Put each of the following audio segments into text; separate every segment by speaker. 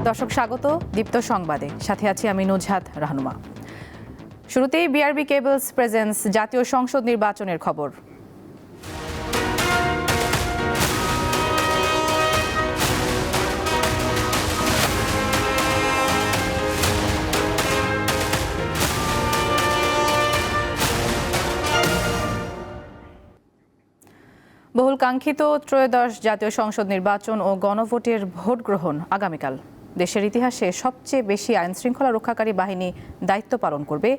Speaker 1: দর্শক স্বাগত দীপ্ত সংবাদে, সাথে আছি আমি নুজহাত রাহনুমা। শুরুতেই বিআরবি কেবলস প্রেজেন্স জাতীয় সংসদ নির্বাচনের খবর। বহুল কাঙ্ক্ষিত ত্রয়োদশ জাতীয় সংসদ নির্বাচন ও গণভোটের ভোট গ্রহণ আগামীকাল। দেশের ইতিহাসে সবচেয়ে বেশি আইন শৃঙ্খলা রক্ষাকারী বাহিনী দায়িত্ব পালন করবে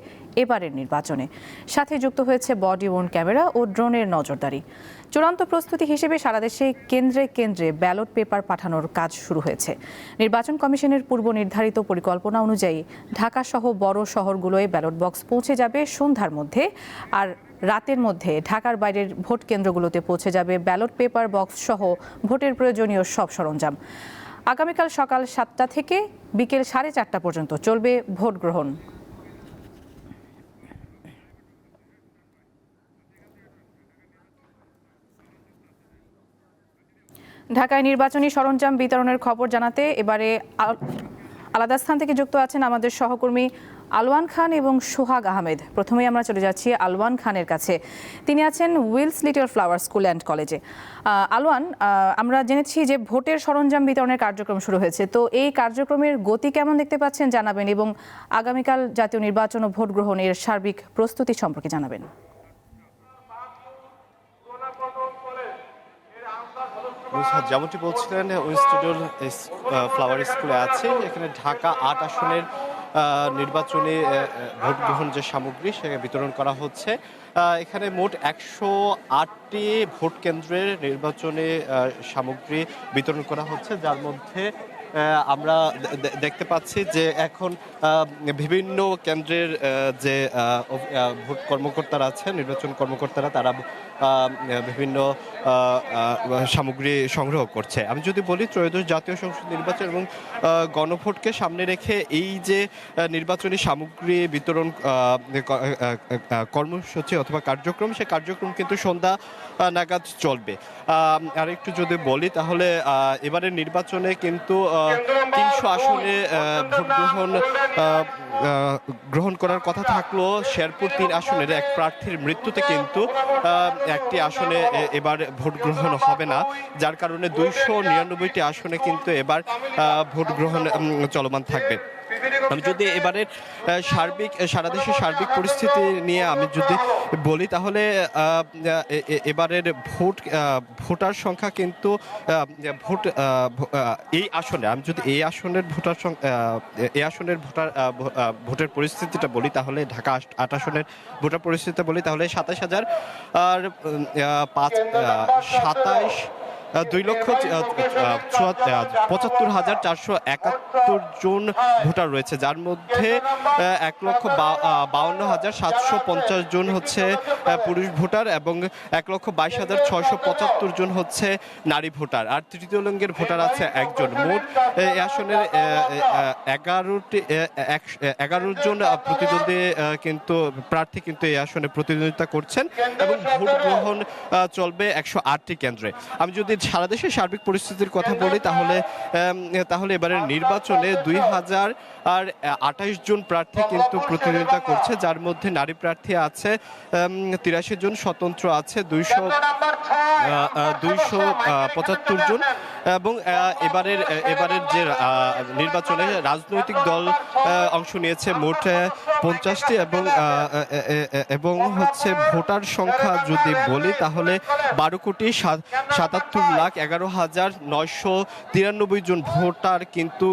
Speaker 1: এবারের নির্বাচনে। সাথে যুক্ত হয়েছে বডি ওয়র্ন ক্যামেরা ও ড্রোনের নজরদারি। চূড়ান্ত প্রস্তুতি হিসেবে সারা দেশে কেন্দ্রে কেন্দ্রে ব্যালট পেপার পাঠানোর কাজ শুরু হয়েছে। নির্বাচন কমিশনের পূর্ব নির্ধারিত পরিকল্পনা অনুযায়ী ঢাকা সহ বড় শহরগুলোয় ব্যালট বক্স পৌঁছে যাবে সন্ধ্যার মধ্যে, আর রাতের মধ্যে ঢাকার বাইরের ভোট কেন্দ্রগুলোতে পৌঁছে যাবে ব্যালট পেপার বক্স সহ ভোটের প্রয়োজনীয় সব সরঞ্জাম। আগামীকাল সকাল 7টা থেকে বিকেল 4:30 পর্যন্ত চলবে ভোট গ্রহণ। ঢাকায় নির্বাচনী সরঞ্জাম বিতরণের খবর জানাতে এবারে আলাদা স্থান থেকে যুক্ত আছেন আমাদের সহকর্মী আলওয়ান খান এবং সোহাগ আহমেদ। প্রথমেই আমরা চলে যাচ্ছি আলওয়ান খানের কাছে। তিনি আছেন Wills Little Flower School and কলেজে। আলওয়ান, আমরা জেনেছি যে ভোটের সরঞ্জাম বিতরণের কার্যক্রম শুরু হয়েছে, তো এই কার্যক্রমের গতি কেমন দেখতে পাচ্ছেন জানাবেন, এবং আগামীকাল জাতীয় নির্বাচন ও ভোট গ্রহণের সার্বিক প্রস্তুতি সম্পর্কে জানাবেন।
Speaker 2: যেমনটি বলছিলেন, উইনস্টন ফ্লাওয়ার স্কুলে আছে। এখানে ঢাকা 8 আসনের নির্বাচনী ভোট গ্রহণ যে সামগ্রী সেটা বিতরণ করা হচ্ছে। এখানে মোট 108টি ভোট কেন্দ্রের নির্বাচনী সামগ্রী বিতরণ করা হচ্ছে, যার মধ্যে আমরা দেখতে পাচ্ছি যে এখন বিভিন্ন কেন্দ্রের যে ভোট কর্মকর্তারা আছেন, নির্বাচন কর্মকর্তারা, তারা বিভিন্ন সামগ্রী সংগ্রহ করছে। আমি যদি বলি, ত্রয়োদশ জাতীয় সংসদ নির্বাচন এবং গণভোটকে সামনে রেখে এই যে নির্বাচনী সামগ্রী বিতরণ কর্মসূচি অথবা কার্যক্রম, সে কার্যক্রম কিন্তু সন্ধ্যা নাগাদ চলবে। আর একটু যদি বলি তাহলে এবারের নির্বাচনে কিন্তু 300 আসনে ভোট গ্রহণ করার কথা থাকলেও শেরপুর 3 আসনের এক প্রার্থীর মৃত্যুতে কিন্তু একটি আসনে এবার ভোট গ্রহণ হবে না, যার কারণে 299টি আসনে কিন্তু এবার ভোট গ্রহণ চলমান থাকবে। আমি যদি এবারের সারা দেশের সার্বিক পরিস্থিতি নিয়ে আমি যদি বলি তাহলে এবারের ভোটার সংখ্যা কিন্তু এই আসনে, আমি যদি এই আসনের ভোটের পরিস্থিতিটা বলি তাহলে, ঢাকা 8 আসনের ভোটার পরিস্থিতিটা বলি তাহলে 2,75,471 জন ভোটার রয়েছে, যার মধ্যে 1,52,750 জন হচ্ছে পুরুষ ভোটার এবং 1,22,675 জন হচ্ছে নারী ভোটার, আর তৃতীয় লিঙ্গের ভোটার আছে একজন। মোট এই আসনের 11 জন প্রতিদ্বন্দ্বী প্রার্থী কিন্তু এই আসনে প্রতিদ্বন্দ্বিতা করছেন এবং ভোট গ্রহণ চলবে 108টি কেন্দ্রে। আমি যদি সারা দেশের সার্বিক পরিস্থিতির কথা বলি তাহলে এবারের নির্বাচনে 2028 জন প্রার্থী কিন্তু প্রতিদ্বন্দ্বিতা করছে, যার মধ্যে নারী প্রার্থী আছে 83 জন, স্বতন্ত্র আছে 275 জন, এবং এবারের যে নির্বাচনে রাজনৈতিক দল অংশ নিয়েছে মোট 50টি, এবং হচ্ছে ভোটার সংখ্যা যদি বলি তাহলে 12,77,11,993 জন ভোটার কিন্তু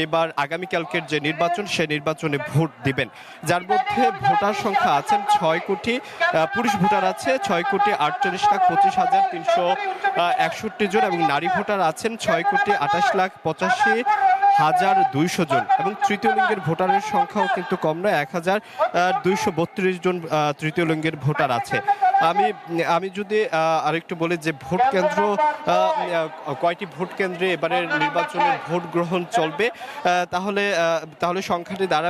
Speaker 2: এবার আগামীকালকের যে নির্বাচন সে নির্বাচনে ভোট দিবেন, যার মধ্যে ভোটার সংখ্যা আছেন 6 কোটি, পুরুষ ভোটার আছে 6,48,361 জন, এবং নারী ভোটার আছেন 6,28,85,200 জন, এবং তৃতীয় লিঙ্গের ভোটারের সংখ্যাও কিন্তু কম নয়, 1,232 জন তৃতীয় লিঙ্গের ভোটার আছে। আমি যদি আরেকটু বলি যে ভোট কেন্দ্র, কয়টি ভোট কেন্দ্রে এবারের নির্বাচনের ভোট গ্রহণ চলবে, তাহলে সংখ্যাটি দ্বারা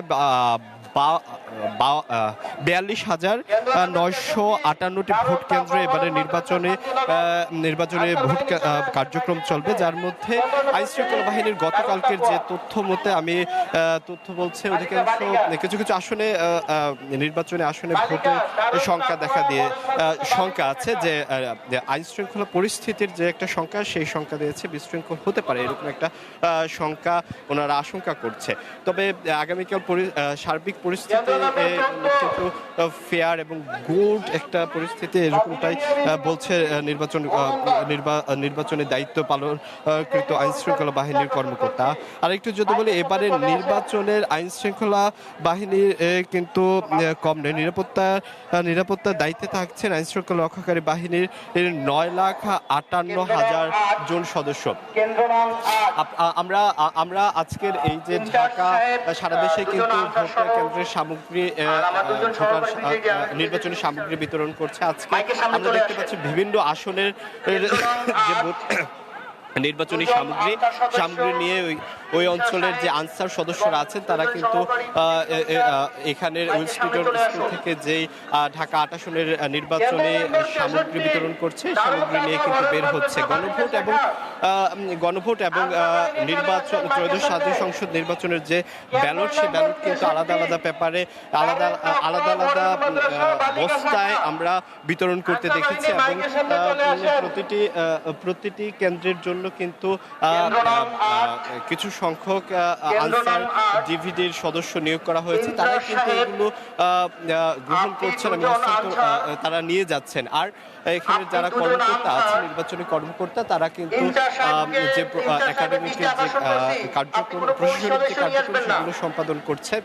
Speaker 2: 42,958টি ভোট কেন্দ্রে এবারে নির্বাচনে ভোট কার্যক্রম চলবে, যার মধ্যে আইনশৃঙ্খলা বাহিনীর গতকালকের যে তথ্য মতে তথ্য বলছে অধিকাংশ কিছু কিছু আসনে নির্বাচনে আসনে ভোটের সংখ্যা আছে, যে আইন শৃঙ্খলা পরিস্থিতির যে একটা সংখ্যা, সেই সংখ্যা দিয়েছে বিশৃঙ্খল হতে পারে এরকম একটা সংখ্যা ওনারা আশঙ্কা করছে। তবে আগামীকাল সার্বিক পরিস্থিতি কিন্তু ফেয়ার এবং গুড একটা পরিস্থিতি, এরকমটাই বলছে নির্বাচনে দায়িত্ব পালনকৃত আইন শৃঙ্খলা বাহিনীর কর্মকর্তা। আর একটু যদি বলি, এবারে নির্বাচনের আইন শৃঙ্খলা বাহিনীর কিন্তু কম নেই, নিরাপত্তার দায়িত্বে থাকছেন আইন শৃঙ্খলা রক্ষাকারী বাহিনীর 9,58,000 জন সদস্য। আমরা আজকের এই যে ঢাকা সারা দেশে কিন্তু ভোটার কেন্দ্রের সামগ্রী নির্বাচনী সামগ্রী বিতরণ করছে। আজকে আমরা দেখতে পাচ্ছি বিভিন্ন আসনের যে নির্বাচনী সামগ্রী নিয়ে ওই অঞ্চলের যে আনসার সদস্যরা আছেন তারা কিন্তু এখানের ইনস্টিটিউট স্কুল থেকে যেই ঢাকা 8 আসনের নির্বাচনী সামগ্রী বিতরণ করছে, সামগ্রী নিয়ে কিন্তু বের হচ্ছে। গণভোট এবং নির্বাচন ত্রয়োদশ জাতীয় সংসদ নির্বাচনের যে ব্যালট, সেই ব্যালট কিন্তু আলাদা আলাদা পেপারে আলাদা বস্তায় আমরা বিতরণ করতে দেখেছি, এবং প্রতিটি কেন্দ্রের জন্য কিন্তু কিছু সংখ্যক আনসার ডিভিডির সদস্য নিয়োগ করা হয়েছে। তারা কিন্তু এগুলো গ্রহণ করছেন এবং তারা নিয়ে যাচ্ছেন। আর এখানে যারা কর্মকর্তা আছেন, নির্বাচনী কর্মকর্তা, তারা কিন্তু যে একাডেমিকের যে কার্যক্রম, প্রশাসনিক যে কার্যক্রম, সেগুলো সম্পাদন করছে।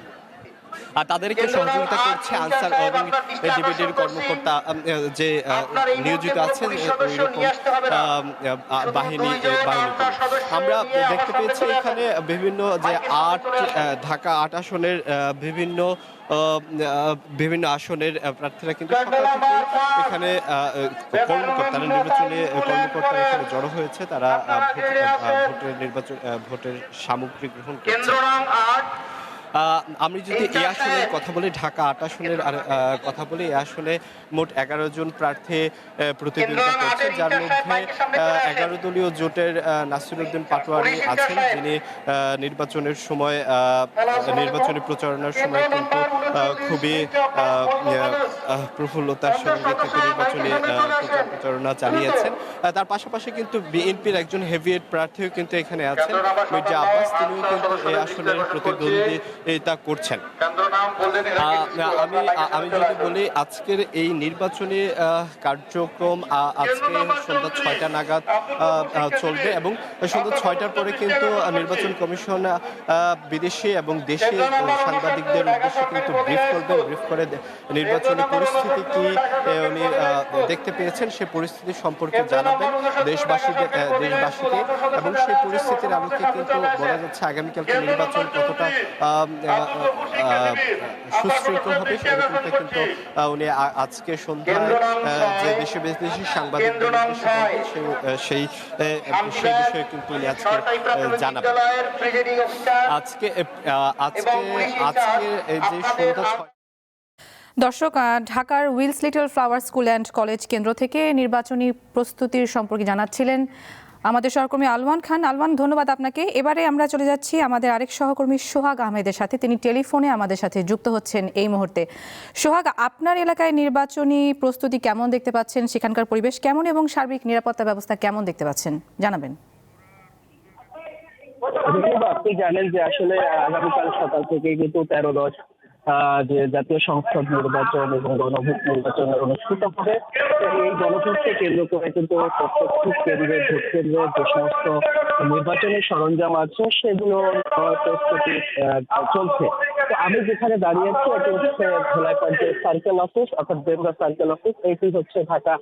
Speaker 2: আর তাদেরকে সহযোগিতা করছে আনসার এবং ডিভিডির কর্মকর্তা যে নিয়োজিত আছেন ওইরকম বাহিনী। আমরা দেখতে পেয়েছি এখানে বিভিন্ন যে ঢাকা 8 আসনের বিভিন্ন আসনের প্রার্থীরা কিন্তু সকাল থেকে এখানে নির্বাচনী কর্মকর্তারা এখানে জড়ো হয়েছে। তারা ভোটের সামগ্রী গ্রহণ করছে। আমি যদি এই আসনের কথা বলি, ঢাকা 8 আসনের কথা বলি, এই আসনে মোট 11 জন প্রার্থী প্রতিদ্বন্দ্বিতা করছে, যার মধ্যে 11 দলীয় জোটের নাসিরউদ্দিন পাটোয়ারি আছেন, যিনি নির্বাচনের সময় নির্বাচনী প্রচারণার সময় কিন্তু খুবই প্রফুল্লতার সঙ্গে থেকে নির্বাচনী প্রচারণা চালিয়েছেন। তার পাশাপাশি কিন্তু বিএনপির একজন হেভিওয়েট প্রার্থীও কিন্তু এখানে আছেন, মির্জা আব্বাস, তিনিও কিন্তু এই আসনের প্রতিদ্বন্দ্বিতা করছেন। আমি যদি বলি, আজকের এই নির্বাচনী কার্যক্রম আজকে সন্ধ্যা 6টা নাগাদ চলবে, এবং সন্ধ্যা 6টার পরে কিন্তু নির্বাচন কমিশন বিদেশি এবং দেশি সাংবাদিকদের উদ্দেশ্যে কিন্তু ব্রিফ করে নির্বাচনী পরিস্থিতি কি উনি দেখতে পেয়েছেন সে পরিস্থিতি সম্পর্কে জানাবেন দেশবাসীকে, এবং সেই পরিস্থিতির আলোকে কিন্তু বলা যাচ্ছে আগামীকালকে নির্বাচন কতটা সুশৃঙ্খল হবে সেরকমটা কিন্তু উনি আজকে সন্ধ্যায় যে দেশে বিদেশি সাংবাদিকদের সেই বিষয়ে কিন্তু উনি আজকে জানাবেন। আজকে এই যে সন্ধ্যা
Speaker 1: দর্শক, ঢাকার Wills Little Flower School and college কেন্দ্র থেকে নির্বাচনী প্রস্তুতির সম্পর্কে জানাচ্ছিলেন আমাদের সহকর্মী আলওয়ান খান। আলওয়ান, ধন্যবাদ আপনাকে। এবারে আমরা চলে যাচ্ছি আমাদের আরেক সহকর্মী সোহাগ আহমেদের সাথে, তিনি টেলিফোনে আমাদের সাথে যুক্ত হচ্ছেন এই মুহূর্তে। সোহাগ, আপনার এলাকায় নির্বাচনী প্রস্তুতি কেমন দেখতে পাচ্ছেন, সেখানকার পরিবেশ কেমন এবং সার্বিক নিরাপত্তা ব্যবস্থা কেমন দেখতে পাচ্ছেন, জানাবেন।
Speaker 3: আপনি জানেন যে আসলে আগামীকাল সকাল থেকে কিন্তু 13-10 যে জাতীয় সংসদ নির্বাচন এবং গণভোট নির্বাচনের অনুষ্ঠিত হবে। এই গণভোটকে কেন্দ্র করে কিন্তু প্রত্যেকটি কেন্দ্রে ভোট কেন্দ্রে যে সমস্ত নির্বাচনের সরঞ্জাম আছে সেগুলো প্রস্তুতি চলছে। তো আমি যেখানে দাঁড়িয়েছি এটি হচ্ছে ধলাইপাড় সার্কেল অফিস, অর্থাৎ বেমরা সার্কেল অফিস। এটি হচ্ছে ঢাকা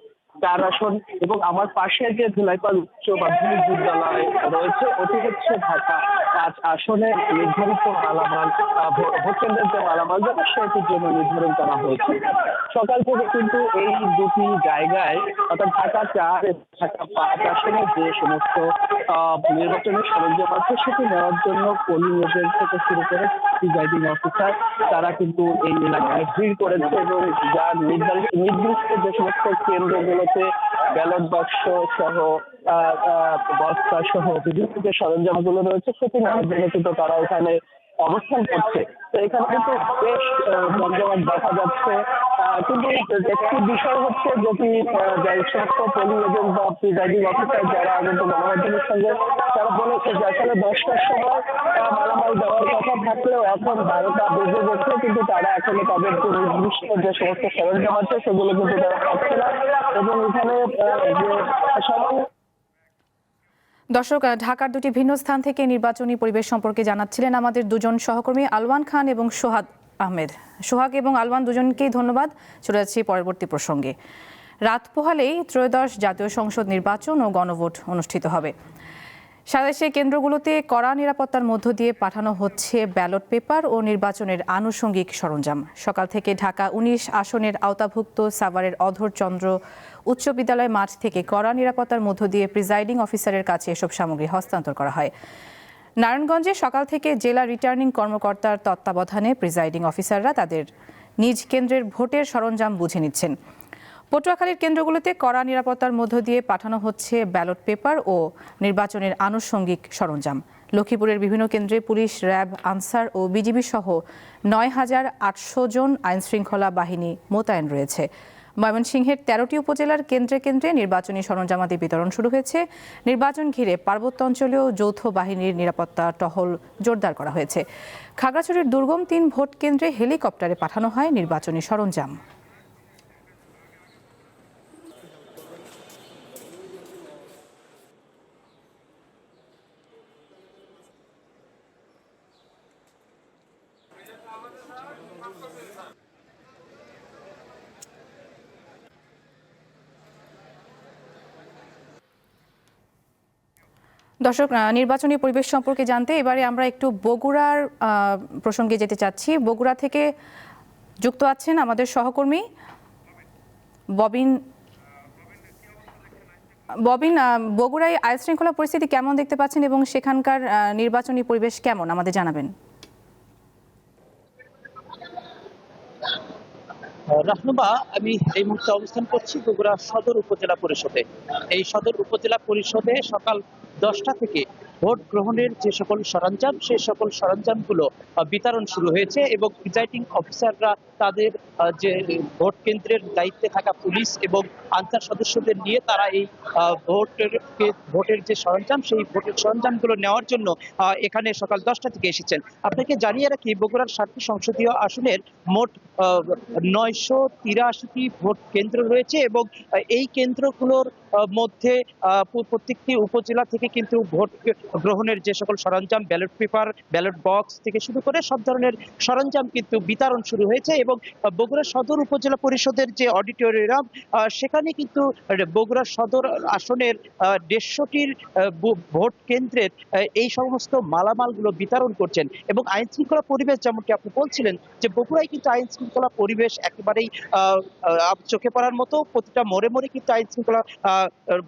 Speaker 3: 4 আসন, এবং আমার পাশে যে ধলাইপাড় উচ্চ মাধ্যমিক বিদ্যালয় রয়েছে ওটি হচ্ছে ঢাকা 5 আসনে নির্ধারিত মালামাল, ভোট কেন্দ্রের যে মালামাল যাবে সেটির জন্য নির্ধারণ করা হয়েছে। সকাল থেকে কিন্তু এই দুটি জায়গায়, অর্থাৎ ঢাকা 4 এবং ঢাকা 5 আসনে যে সমস্ত নির্বাচনের সরঞ্জাম আছে সেটি নেওয়ার জন্য পোলিং এজেন্ট থেকে শুরু করে প্রিজাইডিং অফিসার তারা কিন্তু এই এলাকায় ভিড় করেছে এবং যার নির্দিষ্ট যে সমস্ত কেন্দ্রগুলোতে ব্যালট বাক্স সহ বস্তা সহ বিভিন্ন যে সরঞ্জামগুলো রয়েছে সেটি নেওয়ার জন্য কিন্তু তারা এখানে অবস্থান করছে। তো এখানে কিন্তু বেশ জমজমাট দেখা যাচ্ছে। কিন্তু একটি বিষয় হচ্ছে যেটি সমস্ত পোলিং এজেন্ট বা প্রিজাইডিং অফিসার যারা আগত গণমাধ্যমের সঙ্গে তারা বলেছে যে আসলে 10টার সময় মালামাল দেওয়ার কথা থাকলেও এখন 12টা বেজে গেছে, কিন্তু তারা এখনো তাদের যে নির্দিষ্ট যে সমস্ত সরঞ্জাম আছে সেগুলো কিন্তু তারা পাচ্ছে না এবং এখানে যে সামান্য
Speaker 1: দর্শক, ঢাকার দুটি ভিন্ন স্থান থেকে নির্বাচনী পরিবেশ সম্পর্কে জানাচ্ছিলেন আমাদের দুজন সহকর্মী আলওয়ান খান এবং সোহাগ আহমেদ। সোহাগ এবং আলওয়ান দুজনকেই ধন্যবাদ। চলে যাচ্ছি পরবর্তী প্রসঙ্গে। রাত পোহালেই ত্রয়োদশ জাতীয় সংসদ নির্বাচন ও গণভোট অনুষ্ঠিত হবে। সারা দেশে কেন্দ্রগুলোতে কড়া নিরাপত্তার মধ্য দিয়ে পাঠানো হচ্ছে ব্যালট পেপার ও নির্বাচনের আনুষঙ্গিক সরঞ্জাম। সকাল থেকে ঢাকা 19 আসনের আওতাভুক্ত সাভারের অধরচন্দ্র উচ্চ বিদ্যালয় মাঠ থেকে কড়া নিরাপত্তার মধ্য দিয়ে প্রিজাইডিং অফিসারের কাছে এসব সামগ্রী হস্তান্তর করা হয়। নারায়ণগঞ্জে সকাল থেকে জেলা রিটার্নিং কর্মকর্তার তত্ত্বাবধানে প্রিজাইডিং অফিসাররা তাদের নিজ কেন্দ্রের ভোটের সরঞ্জাম বুঝে নিচ্ছেন। পটুয়াখালীর কেন্দ্রগুলোতে কড়া নিরাপত্তার মধ্য দিয়ে পাঠানো হচ্ছে ব্যালট পেপার ও নির্বাচনের আনুষঙ্গিক সরঞ্জাম। লক্ষ্মীপুরের বিভিন্ন কেন্দ্রে পুলিশ, র্যাব, আনসার ও বিজিবি সহ 9,800 জন আইনশৃঙ্খলা বাহিনী মোতায়েন রয়েছে। ময়মনসিংহের 13টি উপজেলার কেন্দ্রে কেন্দ্রে নির্বাচনী সরঞ্জামাদি বিতরণ শুরু হয়েছে। নির্বাচন ঘিরে পার্বত্য অঞ্চলেও যৌথ বাহিনীর নিরাপত্তা টহল জোরদার করা হয়েছে। খাগড়াছড়ির দুর্গম 3 ভোট কেন্দ্রে হেলিকপ্টারে পাঠানো হয় নির্বাচনী সরঞ্জাম। দর্শক, নির্বাচনী পরিবেশ সম্পর্কে জানতে এবারে আমরা একটু বগুড়ার প্রসঙ্গে যেতে চাচ্ছি। বগুড়া থেকে যুক্ত আছেন আমাদের সহকর্মী ববিন। বগুড়ায় আইনশৃঙ্খলা পরিস্থিতি কেমন দেখতে পাচ্ছেন এবং সেখানকার নির্বাচনী পরিবেশ কেমন আমাদের জানাবেন।
Speaker 4: রাহনুবা, আমি এই মুহূর্তে অবস্থান করছি বগুড়া সদর উপজেলা পরিষদে। এই সদর উপজেলা পরিষদে সকাল 10টা থেকে ভোট গ্রহণের যে সকল সরঞ্জাম, সেই সকল সরঞ্জামগুলো বিতরণ শুরু হয়েছে এবং প্রিজাইডিং অফিসাররা তাদের যে ভোট কেন্দ্রের দায়িত্বে থাকা পুলিশ এবং আনসার সদস্যদের নিয়ে তারা এই ভোটের যে সরঞ্জাম, সেই ভোটের সরঞ্জামগুলো নেওয়ার জন্য এখানে সকাল 10টা থেকে এসেছেন। আপনাকে জানিয়ে রাখি, বগুড়ার 7টি সংসদীয় আসনের মোট 983টি ভোট কেন্দ্র রয়েছে এবং এই কেন্দ্রগুলোর মধ্যে প্রত্যেকটি উপজেলা থেকে কিন্তু ভোট গ্রহণের যে সকল সরঞ্জাম, ব্যালট পেপার, ব্যালট বক্স থেকে শুরু করে সব ধরনের সরঞ্জাম কিন্তু বিতরণ শুরু হয়েছে এবং বগুড়া সদর উপজেলা পরিষদের যে অডিটোরিয়াম, সেখানে কিন্তু বগুড়া সদর আসনের 150টির ভোট কেন্দ্রের এই সমস্ত মালামালগুলো বিতরণ করছেন এবং আইন শৃঙ্খলা পরিবেশ, যেমনটি আপনি বলছিলেন যে বগুড়ায় কিন্তু আইন শৃঙ্খলা পরিবেশ একেবারেই চোখে পড়ার মতো। প্রতিটা মোড়ে মোড়ে কিন্তু আইন শৃঙ্খলা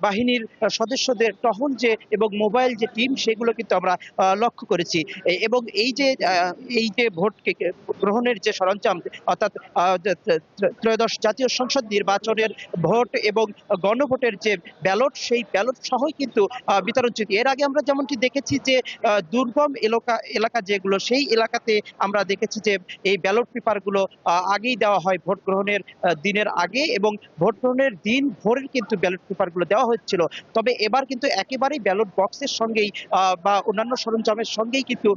Speaker 4: বাহিনীর সদস্যদের টহল যে এবং মোবাইল যে টিম, সেগুলো কিন্তু আমরা লক্ষ্য করেছি এবং এই যে ভোট গ্রহণের যে সরঞ্জাম, অর্থাৎ ত্রয়োদশ জাতীয় সংসদ নির্বাচনের ভোট এবং গণভোটের যে ব্যালট, সেই ব্যালট সহই কিন্তু বিতরণ চলছে। এর আগে আমরা যেমনটি দেখেছি যে দুর্গম এলাকা যেগুলো, সেই এলাকাতে আমরা দেখেছি যে এই ব্যালট পেপারগুলো আগেই দেওয়া হয় ভোট গ্রহণের দিনের আগে এবং ভোট গ্রহণের দিন ভোরের কিন্তু ব্যালট পেপারগুলো দেওয়া হচ্ছিল। তবে এবার কিন্তু একেবারেই ব্যালট বক্সের সঙ্গেই বা অন্যান্য সরঞ্জামের সঙ্গেই কিন্তু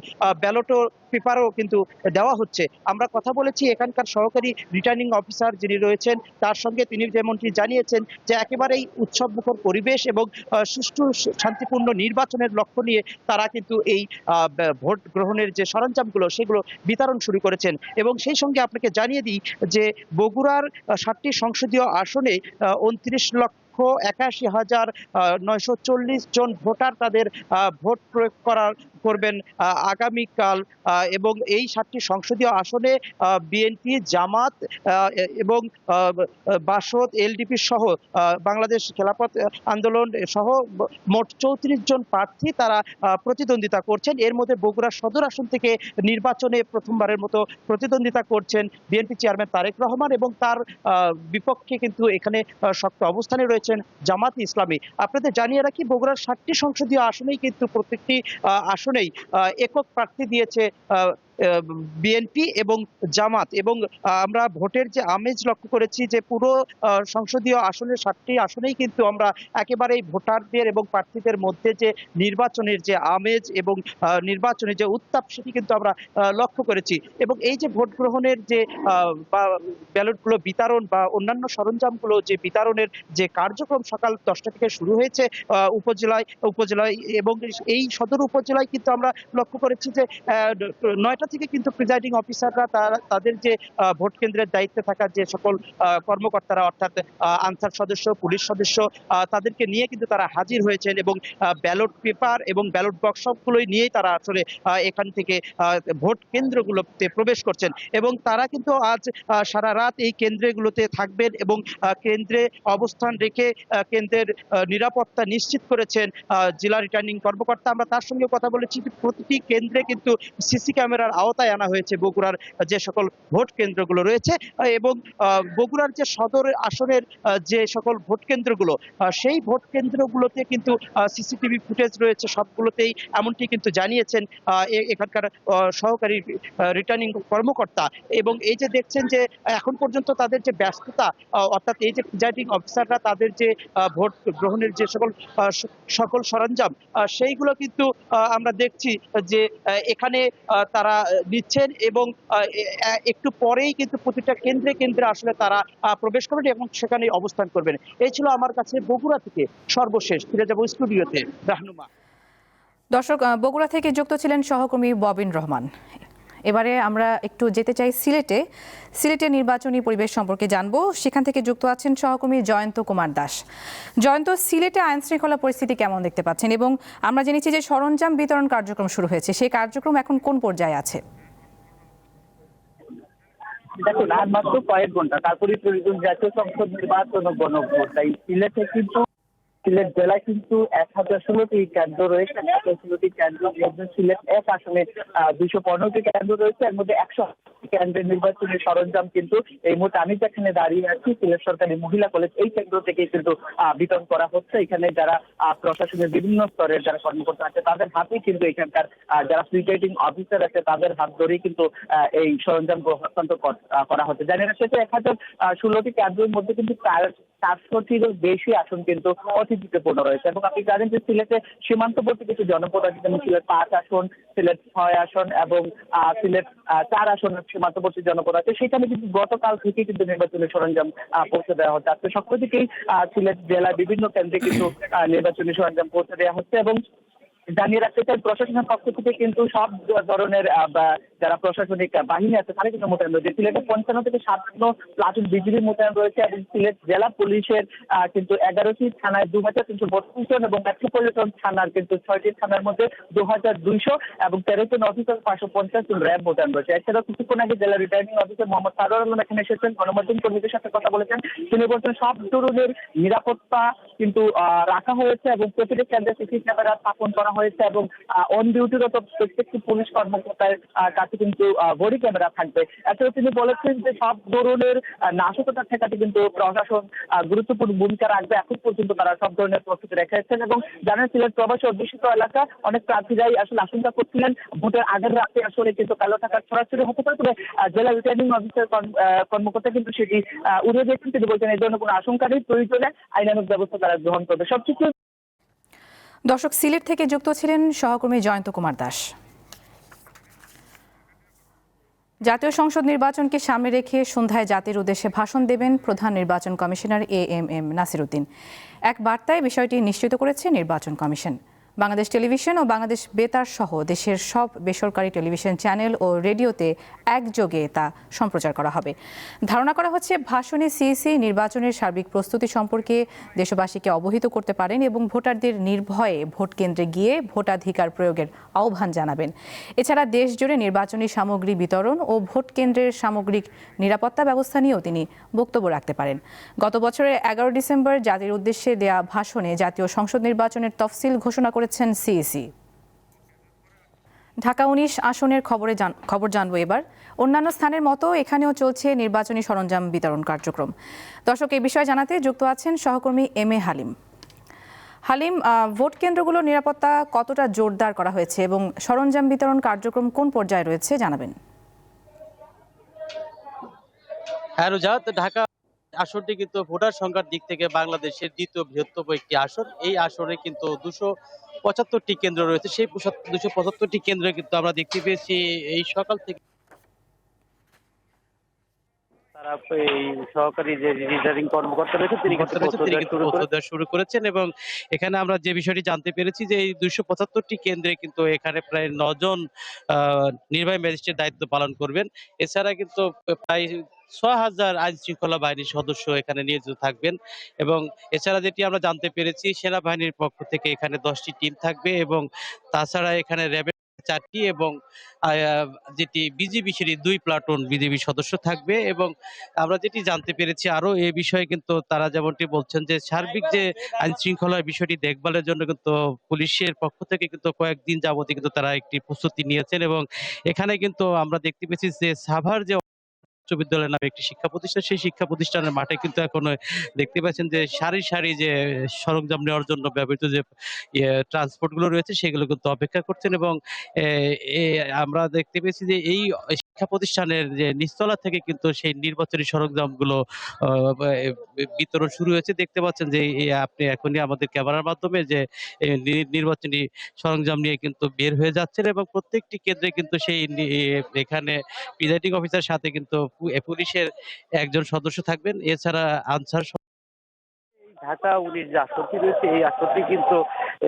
Speaker 4: ব্যালট পেপারও কিন্তু দেওয়া হচ্ছে। আমরা কথা বলেছি এখানকার সহকারী রিটার্নিং অফিসার যিনি রয়েছেন তার সঙ্গে, তিনি যেমনটি জানিয়েছেন যে একেবারেই উৎসবমুখর পরিবেশ এবং সুষ্ঠু শান্তিপূর্ণ নির্বাচনের লক্ষ্য নিয়ে তারা কিন্তু এই ভোট গ্রহণের যে সরঞ্জামগুলো সেগুলো বিতরণ শুরু করেছেন। এবং সেই সঙ্গে আপনাকে জানিয়ে দিই যে বগুড়ার 7টি সংসদীয় আসনে 29,81,940 জন ভোটার তাদের ভোট প্রয়োগ করার করবেন আগামীকাল। এবং এই 7টি সংসদীয় আসনে বিএনপি, জামাত এবং বাসদ, এলডিপি সহ বাংলাদেশ খেলাফত আন্দোলন সহ মোট 34 জন প্রার্থী তারা প্রতিদ্বন্দ্বিতা করছেন। এর মধ্যে বগুড়া সদর আসন থেকে নির্বাচনে প্রথমবারের মতো প্রতিদ্বন্দ্বিতা করছেন বিএনপি চেয়ারম্যান তারেক রহমান, এবং তার বিপক্ষে কিন্তু এখানে শক্ত অবস্থানে রয়েছেন জামাত ইসলামী। আপনাদের জানিয়ে রাখি, বগুড়ার 7টি সংসদীয় আসনেই কিন্তু প্রত্যেকটি আসনেই একক প্রার্থী দিয়েছে বিএনপি এবং জামাত। এবং আমরা ভোটের যে আমেজ লক্ষ্য করেছি যে পুরো সংসদীয় আসনের 7টি আসনেই কিন্তু আমরা একেবারেই ভোটারদের এবং প্রার্থীদের মধ্যে যে নির্বাচনের যে আমেজ এবং নির্বাচনের যে উত্তাপ সেটি কিন্তু আমরা লক্ষ্য করেছি। এবং এই যে ভোট গ্রহণের যে ব্যালটগুলো বিতরণ বা অন্যান্য সরঞ্জামগুলো যে বিতরণের যে কার্যক্রম সকাল 10টা থেকে শুরু হয়েছে উপজেলায় এবং এই সদর উপজেলায় কিন্তু আমরা লক্ষ্য করেছি যে 9টা থেকে কিন্তু প্রিজাইডিং অফিসাররা তাদের যে ভোট কেন্দ্রের দায়িত্বে থাকা যে সকল কর্মকর্তারা, অর্থাৎ আনসার সদস্য, পুলিশ সদস্য, তাদেরকে নিয়ে কিন্তু তারা হাজির হয়েছেন এবং ব্যালট পেপার এবং ব্যালট বক্স সবগুলোই নিয়েই তারা আসলে এখান থেকে ভোট কেন্দ্রগুলোতে প্রবেশ করছেন। এবং তারা কিন্তু আজ সারা রাত এই কেন্দ্রগুলোতে থাকবেন এবং কেন্দ্রে অবস্থান রেখে কেন্দ্রের নিরাপত্তা নিশ্চিত করেছেন জেলা রিটার্নিং কর্মকর্তা। আমরা তার সঙ্গে কথা বলেছি, প্রতিটি কেন্দ্রে কিন্তু সিসি ক্যামেরার আওতায় আনা হয়েছে বগুড়ার যে সকল ভোট কেন্দ্রগুলো রয়েছে। এবং বগুড়ার যে সদর আসনের যে সকল ভোট কেন্দ্রগুলো, সেই ভোট কেন্দ্রগুলোতে কিন্তু সিসিটিভি ফুটেজ রয়েছে সবগুলোতেই, এমনটি কিন্তু জানিয়েছেন এখানকার সহকারী রিটার্নিং কর্মকর্তা। এবং এই যে দেখছেন যে এখন পর্যন্ত তাদের যে ব্যস্ততা, অর্থাৎ এই যে প্রিজাইডিং অফিসাররা তাদের যে ভোট গ্রহণের যে সকল সরঞ্জাম সেইগুলো কিন্তু আমরা দেখছি যে এখানে তারা নিচ্ছেন এবং একটু পরেই কিন্তু প্রতিটা কেন্দ্রে কেন্দ্রে আসলে তারা প্রবেশ করবেন এবং সেখানে অবস্থান করবেন। এই ছিল আমার কাছে বগুড়া থেকে সর্বশেষ। ফিরে যাবো স্টুডিওতে। রাহনুমা।
Speaker 1: দর্শক, বগুড়া থেকে যুক্ত ছিলেন সহকর্মী ববিন রহমান। এবারে আমরা একটু যেতে চাই সিলেটের নির্বাচনী পরিবেশ সম্পর্কে জানবো। সেখান থেকে যুক্ত আছেন সহকর্মী জয়ন্ত কুমার দাস। জয়ন্ত, সিলেটে আইন শৃঙ্খলা পরিস্থিতি কেমন দেখতে পাচ্ছেন? এবং আমরা জেনেছি যে সরঞ্জাম বিতরণ কার্যক্রম শুরু হয়েছে, সেই কার্যক্রম এখন কোন পর্যায়ে আছে?
Speaker 3: দেখুন, আর মাত্র কয়েক ঘন্টা তারপরে জাতীয় সংসদ নির্বাচন ও গণভোট। তাই সিলেট জেলায় কিন্তু 1016টি কেন্দ্র রয়েছে। 1016টি কেন্দ্রের মধ্যে সিলেট 1 আসনে 215টি কেন্দ্র রয়েছে। এর মধ্যে 100 কেন্দ্রের নির্বাচনী সরঞ্জাম কিন্তু এই মুহূর্তে আমি যেখানে দাঁড়িয়ে আছি, সিলেট সরকারি মহিলা কলেজ, এই কেন্দ্র থেকে কিন্তু বিতরণ করা হচ্ছে। এখানে যারা প্রশাসনের বিভিন্ন স্তরের যারা কর্মকর্তা আছে তাদের হাতেই কিন্তু এখানকার যারা প্রিজাইডিং অফিসার আছে তাদের হাত ধরেই কিন্তু এই সরঞ্জাম হস্তান্তর করা হচ্ছে। জানিয়ে রাখতে 1016টি কেন্দ্রের মধ্যে কিন্তু 400টিরও বেশি আসন কিন্তু অতিথিপূর্ণ রয়েছে। এবং আপনি জানেন যে সিলেটে সীমান্তবর্তী কিছু জনপদ আছে, যেমন সিলেট 5 আসন, সিলেট 6 আসন এবং সিলেট 4 আসনের সীমান্তবর্তী জনপদ আছে। সেখানে কিন্তু গতকাল থেকে কিন্তু নির্বাচনী সরঞ্জাম পৌঁছে দেওয়া হচ্ছে। আজকে সকাল থেকেই সিলেট জেলার বিভিন্ন কেন্দ্রে কিন্তু নির্বাচনী সরঞ্জাম পৌঁছে দেওয়া হচ্ছে। এবং জানিয়ে রাখতে চাই, প্রশাসনের পক্ষ থেকে কিন্তু সব ধরনের যারা প্রশাসনিক বাহিনী আছে তারা কিন্তু মোতায়েন রয়েছে। সিলেটে 55 থেকে 57 প্লাটুন বিজিবি মোতায়েন রয়েছে। এবং সিলেট জেলা পুলিশের কিন্তু 11টি থানায় 2332 জন এবং মেট্রোপলিটন থানার কিন্তু 6টি থানার মধ্যে 2200 এবং 13 জন অফিসার 550 জন র্যাব মোতায়েন রয়েছে। এছাড়াও কিছুক্ষণ আগে জেলা রিটার্নিং অফিসার মোহাম্মদ সারোয়ার আলম এখানে এসেছেন, গণমাধ্যম কর্মীদের সাথে কথা বলেছেন। তিনি বলছেন সব ধরনের নিরাপত্তা কিন্তু রাখা হয়েছে এবং প্রতিটি কেন্দ্রে সিসি ক্যামেরা স্থাপন করা হয়েছে এবং অন ডিউটিরত প্রত্যেকটি পুলিশ কর্মকর্তার কাছে কিন্তু বডি ক্যামেরা থাকবে। এছাড়াও তিনি বলেছেন যে সব ধরনের নাশকতা ঠেকাতে কিন্তু প্রশাসন গুরুত্বপূর্ণ ভূমিকা রাখবে। এখন পর্যন্ত তারা সব ধরনের প্রস্তুতি রেখেছেন। এবং জানেন, সিলেট প্রবাসী অধ্যুষিত এলাকা, অনেক প্রার্থীরাই আসলে আশঙ্কা করছিলেন ভোটের আগের রাতে আসলে কিন্তু কালো টাকা ছড়াছড়ি হতে পারে। তবে জেলা রিটার্নিং অফিসার কর্মকর্তা কিন্তু সেটি উড়িয়ে দিয়েছেন। তিনি বলছেন এই ধরনের কোনো আশঙ্কা নেই, প্রয়োজনে আইনানুগ ব্যবস্থা তারা গ্রহণ করবে। সবকিছু।
Speaker 1: দর্শক, সিলেট থেকে যুক্ত ছিলেন সহকর্মী জয়ন্ত কুমার দাস। জাতীয় সংসদ নির্বাচনকে সামনে রেখে সন্ধ্যায় জাতির উদ্দেশ্যে ভাষণ দেবেন প্রধান নির্বাচন কমিশনার AMM নাসির উদ্দিন। এক বার্তায় বিষয়টি নিশ্চিত করেছে নির্বাচন কমিশন। বাংলাদেশ টেলিভিশন ও বাংলাদেশ বেতার সহ দেশের সব বেসরকারি টেলিভিশন চ্যানেল ও রেডিওতে একযোগে তা সম্প্রচার করা হবে। ধারণা করা হচ্ছে ভাষণে সিইসি নির্বাচনের সার্বিক প্রস্তুতি সম্পর্কে দেশবাসীকে অবহিত করতে পারেন এবং ভোটারদের নির্ভয়ে ভোট কেন্দ্রে গিয়ে ভোটাধিকার প্রয়োগের আহ্বান জানাবেন। এছাড়া দেশজুড়ে নির্বাচনী সামগ্রী বিতরণ ও ভোট কেন্দ্রের সামগ্রিক নিরাপত্তা ব্যবস্থা নিয়েও তিনি বক্তব্য রাখতে পারেন। গত বছরের 11 ডিসেম্বর জাতির উদ্দেশ্যে দেয়া ভাষণে জাতীয় সংসদ নির্বাচনের তফসিল ঘোষণা করেছেন সিইসি। ঢাকা 19 আসনের খবর জানবো এবার। অন্যান্য স্থানের মতো এখানেও চলছে নির্বাচনী সরঞ্জাম বিতরণ কার্যক্রম। দর্শক, এই বিষয়ে জানাতে যুক্ত আছেন সহকর্মী এম.এ. হালিম। হালিম, ভোট কেন্দ্রগুলোর নিরাপত্তা কতটা জোরদার করা হয়েছে এবং সরঞ্জাম বিতরণ কার্যক্রম কোন পর্যায়ে রয়েছে জানাবেন।
Speaker 5: হ্যাঁ রুজাত, ঢাকা আসনটি কিন্তু ভোটার সংখ্যার দিক থেকে বাংলাদেশের দ্বিতীয় বৃহত্তম একটি আসন। এই আসনে কিন্তু 275টি কেন্দ্র রয়েছে। সেই 275টি কেন্দ্রে কিন্তু আমরা দেখতে পেয়েছি এই সকাল থেকে
Speaker 6: তারা এই সহকারী যে রিটার্নিং কর্মকর্তা রয়েছে তিনি কিন্তু
Speaker 5: প্রস্তুতি শুরু করেছেন এবং এখানে আমরা যে বিষয়টি জানতে পেরেছি যে এই 275টি কেন্দ্রে কিন্তু এখানে প্রায় 9 জন নির্বাহী ম্যাজিস্ট্রেট দায়িত্ব পালন করবেন। এছাড়া কিন্তু প্রায় 6000 আইন শৃঙ্খলা বাহিনীর সদস্য এখানে নিয়োজিত থাকবেন এবং এছাড়া যেটি আমরা জানতে পেরেছি সেনাবাহিনীর পক্ষ থেকে এখানে 10টি টিম থাকবে এবং তাছাড়া এখানে র্যাবের 4টি এবং যেটি বিজিবি সেটি 2 প্লাটুন বিজিবি সদস্য থাকবে এবং আমরা যেটি জানতে পেরেছি আরো এই বিষয়ে কিন্তু তারা যেমনটি বলছেন যে সার্বিক যে আইন শৃঙ্খলার বিষয়টি দেখভালের জন্য কিন্তু পুলিশের পক্ষ থেকে কিন্তু কয়েকদিন যাবতীয় কিন্তু তারা একটি প্রস্তুতি নিয়েছেন এবং এখানে কিন্তু আমরা দেখতে পেয়েছি যে সাভার যে উচ্চ বিদ্যালয় নামে একটি শিক্ষা প্রতিষ্ঠান, সেই শিক্ষা প্রতিষ্ঠানের মাঠে কিন্তু এখনো দেখতে পাচ্ছেন যে সারি সারি যে সরঞ্জাম নেওয়ার জন্য ব্যবহৃত যে ট্রান্সপোর্ট গুলো রয়েছে সেগুলো কিন্তু অপেক্ষা করছেন এবং আমরা দেখতে পেয়েছি যে এই শিক্ষা প্রতিষ্ঠানের যে নিচতলা থেকে কিন্তু সেই নির্বাচনী সরঞ্জাম গুলো বিতরণ শুরু হয়েছে। দেখতে পাচ্ছেন যে আপনি এখনই আমাদের ক্যামেরার মাধ্যমে যে নির্বাচনী সরঞ্জাম নিয়ে কিন্তু বের হয়ে যাচ্ছেন এবং প্রত্যেকটি কেন্দ্রে কিন্তু সেই এখানে প্রিজাইডিং অফিসার সাথে কিন্তু পুলিশের একজন সদস্য থাকবেন। এছাড়া আনসার
Speaker 6: ঢাকা 19 যে আসনটি রয়েছে এই আসনটি কিন্তু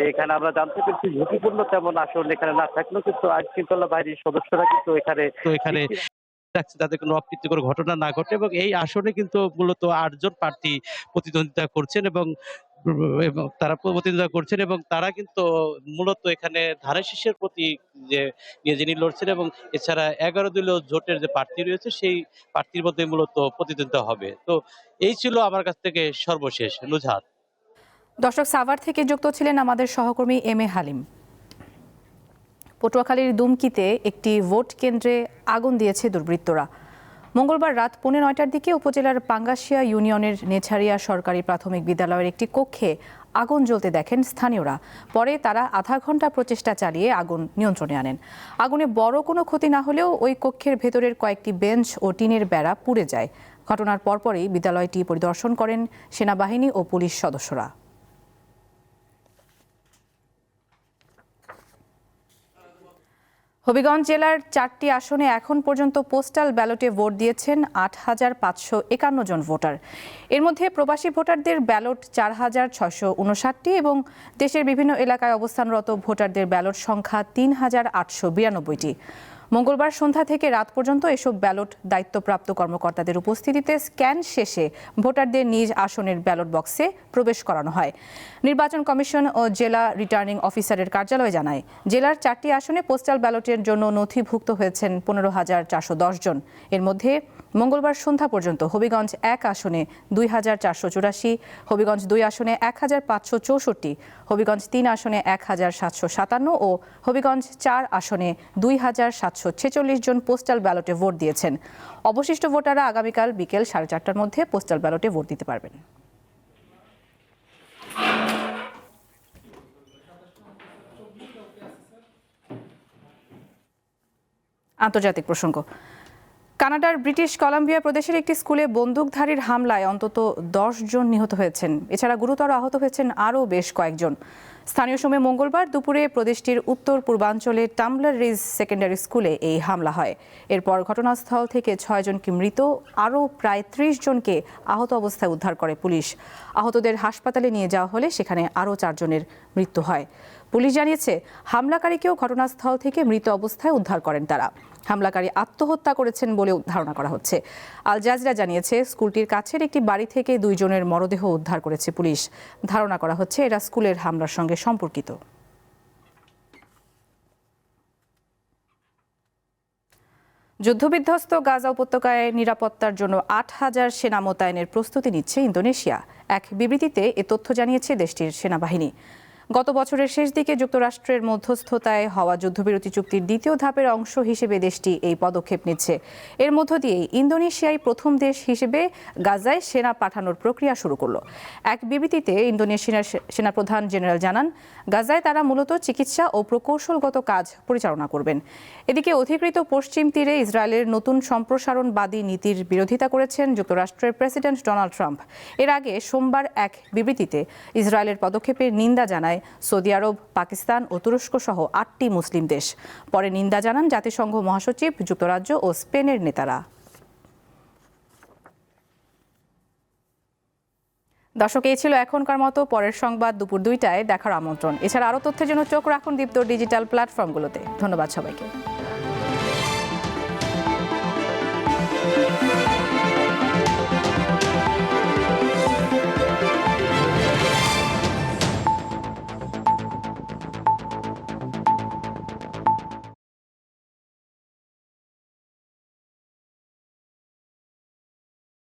Speaker 6: এখানে আমরা জানতে পেরেছি ঝুঁকিপূর্ণ তেমন আসন এখানে না থাকলেও কিন্তু আইন শৃঙ্খলা বাহিনীর সদস্যরা কিন্তু
Speaker 5: এখানে রাখছে যাতে কোনো অপ্রীতিকর ঘটনা না ঘটে এবং এই আসনে কিন্তু মূলত 8 জন প্রার্থী প্রতিদ্বন্দ্বিতা করছেন এবং তারা কিন্তু মূলত এখানে ধানের শীষের প্রতি যে যিনি লড়ছেন এবং এছাড়া 11 দলীয় জোটের যে প্রার্থী রয়েছে সেই প্রার্থীর মধ্যে মূলত প্রতিদ্বন্দ্বিতা হবে। তো এই ছিল আমার কাছ থেকে সর্বশেষ। নুজহাত।
Speaker 1: দর্শক, সাভার থেকে যুক্ত ছিলেন আমাদের সহকর্মী এম.এ. হালিম। পটুয়াখালীর দুমকিতে একটি ভোট কেন্দ্রে আগুন দিয়েছে দুর্বৃত্তরা। মঙ্গলবার রাত 9:15টার দিকে উপজেলার পাঙ্গাশিয়া ইউনিয়নের নেছারিয়া সরকারি প্রাথমিক বিদ্যালয়ের একটি কক্ষে আগুন জ্বলতে দেখেন স্থানীয়রা। পরে তারা আধা ঘন্টা প্রচেষ্টা চালিয়ে আগুন নিয়ন্ত্রণে আনেন। আগুনে বড় কোনো ক্ষতি না হলেও ওই কক্ষের ভেতরের কয়েকটি বেঞ্চ ও টিনের বেড়া পুড়ে যায়। ঘটনার পরপরই বিদ্যালয়টি পরিদর্শন করেন সেনাবাহিনী ও পুলিশ সদস্যরা। হবিগঞ্জ জেলার 4টি আসনে এখন পর্যন্ত পোস্টাল ব্যালটে ভোট দিয়েছেন 8,551 জন ভোটার। এর মধ্যে প্রবাসী ভোটারদের ব্যালট 4,659টি এবং দেশের বিভিন্ন এলাকায় অবস্থানরত ভোটারদের ব্যালট সংখ্যা 3,892টি। মঙ্গলবার সন্ধ্যা থেকে রাত পর্যন্ত এসব ব্যালট দায়িত্বপ্রাপ্ত কর্মকর্তাদের উপস্থিতিতে স্ক্যান শেষে ভোটারদের নিজ আসনের ব্যালট বক্সে প্রবেশ করানো হয়। নির্বাচন কমিশন ও জেলা রিটার্নিং অফিসারের কার্যালয় জানায়, জেলার 4টি আসনে পোস্টাল ব্যালটের জন্য নথিভুক্ত হয়েছেন 15,410 জন। এর মধ্যে মঙ্গলবার সন্ধ্যা পর্যন্ত হবিগঞ্জ 1 আসনে 2,484, হবিগঞ্জ 2 আসনে 1,564, হবিগঞ্জ 3 আসনে 1,757 ও হবিগঞ্জ 4 আসনে 2,746 জন পোস্টাল ব্যালটে ভোট দিয়েছেন। অবশিষ্ট ভোটাররা আগামীকাল বিকেল 4:30টার মধ্যে পোস্টাল ব্যালটে ভোট দিতে পারবেন। আন্তর্জাতিক প্রসঙ্গ। কানাডার ব্রিটিশ কলাম্বিয়া প্রদেশের একটি স্কুলে বন্দুকধারীর হামলায় অন্তত 10 জন নিহত হয়েছেন। এছাড়া গুরুতর আহত হয়েছেন আরও বেশ কয়েকজন। স্থানীয় সময় মঙ্গলবার দুপুরে প্রদেশটির উত্তর পূর্বাঞ্চলে টাম্বলার রিজ সেকেন্ডারি স্কুলে এই হামলা হয়। এরপর ঘটনাস্থল থেকে 6 জনকে মৃত, আরও প্রায় 30 জনকে আহত অবস্থায় উদ্ধার করে পুলিশ। আহতদের হাসপাতালে নিয়ে যাওয়া হলে সেখানে আরও 4 জনের মৃত্যু হয়। পুলিশ জানিয়েছে হামলাকারীকেও ঘটনাস্থল থেকে মৃত অবস্থায় উদ্ধার করেন তারা। হামলাকারী আত্মহত্যা করেছেন বলেও ধারণা করা হচ্ছে। আল জাজিরা জানিয়েছে স্কুলটির কাছের একটি বাড়ি থেকে 2 জনের মরদেহ উদ্ধার করেছে পুলিশ। ধারণা করা হচ্ছে এরা স্কুলের হামলার সঙ্গে সম্পর্কিত। যুদ্ধবিধ্বস্ত গাজা উপত্যকায় নিরাপত্তার জন্য 8,000 সেনা মোতায়েনের প্রস্তুতি নিচ্ছে ইন্দোনেশিয়া। এক বিবৃতিতে এ তথ্য জানিয়েছে দেশটির সেনাবাহিনী। গত বছরের শেষ দিকে যুক্তরাষ্ট্রের মধ্যস্থতায় হওয়া যুদ্ধবিরতি চুক্তির দ্বিতীয় ধাপের অংশ হিসেবে দেশটি এই পদক্ষেপ নিচ্ছে। এর মধ্য দিয়েই ইন্দোনেশিয়াই প্রথম দেশ হিসেবে গাজায় সেনা পাঠানোর প্রক্রিয়া শুরু করলো। এক বিবৃতিতে ইন্দোনেশিয়ার সেনাপ্রধান জেনারেল জানান, গাজায় তারা মূলত চিকিৎসা ও প্রকৌশলগত কাজ পরিচালনা করবেন। এদিকে অধিকৃত পশ্চিম তীরে ইসরায়েলের নতুন সম্প্রসারণবাদী নীতির বিরোধিতা করেছেন যুক্তরাষ্ট্রের প্রেসিডেন্ট ডোনাল্ড ট্রাম্প। এর আগে সোমবার এক বিবৃতিতে ইসরায়েলের পদক্ষেপের নিন্দা জানায় সৌদি আরব, পাকিস্তান ও তুরস্ক সহ 8টি মুসলিম দেশ। পরে নিন্দা জানান জাতিসংঘ মহাসচিব, যুক্তরাজ্য ও স্পেনের নেতারা। দর্শক, এই ছিল এখনকার মতো। পরের সংবাদ দুপুর 2টায় দেখার আমন্ত্রণ। এছাড়া আরও তথ্যের জন্য চোখ রাখুন দীপ্ত ডিজিটাল প্ল্যাটফর্মগুলোতে। ধন্যবাদ সবাইকে।